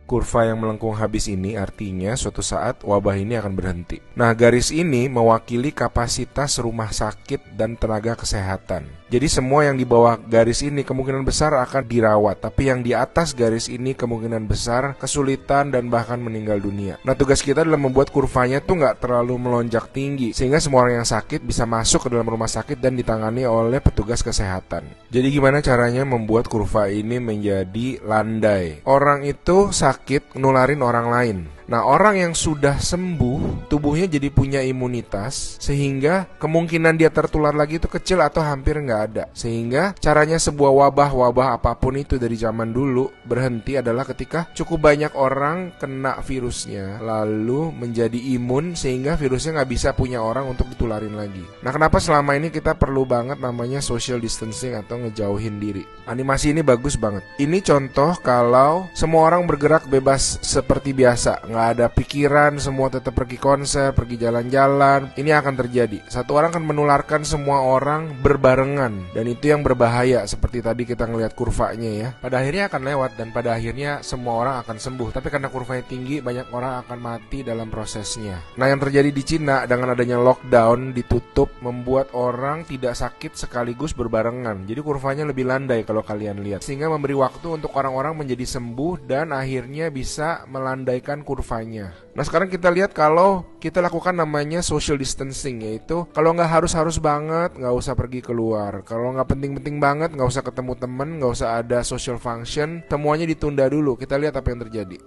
Kurva yang melengkung habis ini artinya suatu saat wabah ini akan berhenti. Nah, garis ini mewakili kapasitas rumah sakit dan tenaga kesehatan. Jadi semua yang di bawah garis ini kemungkinan besar akan dirawat, tapi yang di atas garis ini kemungkinan besar kesulitan dan bahkan meninggal dunia. Nah, tugas kita adalah membuat kurvanya tuh nggak terlalu melonjak tinggi, sehingga semua orang yang sakit bisa masuk ke dalam rumah sakit dan ditangani oleh petugas kesehatan. Jadi gimana caranya membuat kurva ini menjadi landai? Orang itu sakit nularin orang lain. Nah, orang yang sudah sembuh, tubuhnya jadi punya imunitas, sehingga kemungkinan dia tertular lagi itu kecil atau hampir nggak ada. Sehingga caranya sebuah wabah apapun itu dari zaman dulu berhenti adalah ketika cukup banyak orang kena virusnya, lalu menjadi imun sehingga virusnya nggak bisa punya orang untuk ditularin lagi. Nah, kenapa selama ini kita perlu banget namanya social distancing atau ngejauhin diri? Animasi ini bagus banget. Ini contoh kalau semua orang bergerak bebas seperti biasa, nggak ada pikiran, semua tetap pergi konser, pergi jalan-jalan. Ini akan terjadi. Satu orang akan menularkan semua orang berbarengan, dan itu yang berbahaya. Seperti tadi kita ngelihat kurvanya ya. Pada akhirnya akan lewat dan pada akhirnya semua orang akan sembuh. Tapi karena kurvanya tinggi, banyak orang akan mati dalam prosesnya. Nah, yang terjadi di Cina dengan adanya lockdown, ditutup, membuat orang tidak sakit sekaligus berbarengan. Jadi kurvanya lebih landai kalau kalian lihat, sehingga memberi waktu untuk orang-orang menjadi sembuh dan akhirnya bisa melandaikan kurvanya. Nah, sekarang kita lihat kalau kita lakukan namanya social distancing, yaitu kalau nggak harus banget nggak usah pergi keluar, kalau nggak penting-penting banget nggak usah ketemu temen, nggak usah ada social function, semuanya ditunda dulu. Kita lihat apa yang terjadi.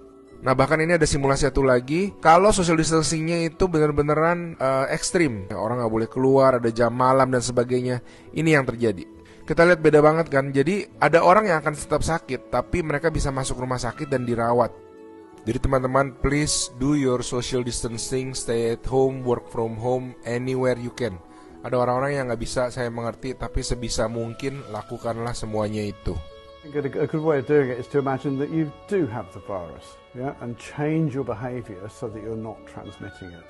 Nah, bahkan ini ada simulasi satu lagi. Kalau social distancingnya itu bener-beneran ekstrim, orang nggak boleh keluar, ada jam malam dan sebagainya, ini yang terjadi. Kita lihat beda banget kan. Jadi ada orang yang akan tetap sakit, tapi mereka bisa masuk rumah sakit dan dirawat. Jadi teman-teman, please do your social distancing, stay at home, work from home, anywhere you can. Ada orang-orang yang nggak bisa, saya mengerti, tapi sebisa mungkin lakukanlah semuanya itu. A good way of doing it is to imagine that you do have the virus, yeah, and change your behavior so that you're not transmitting it.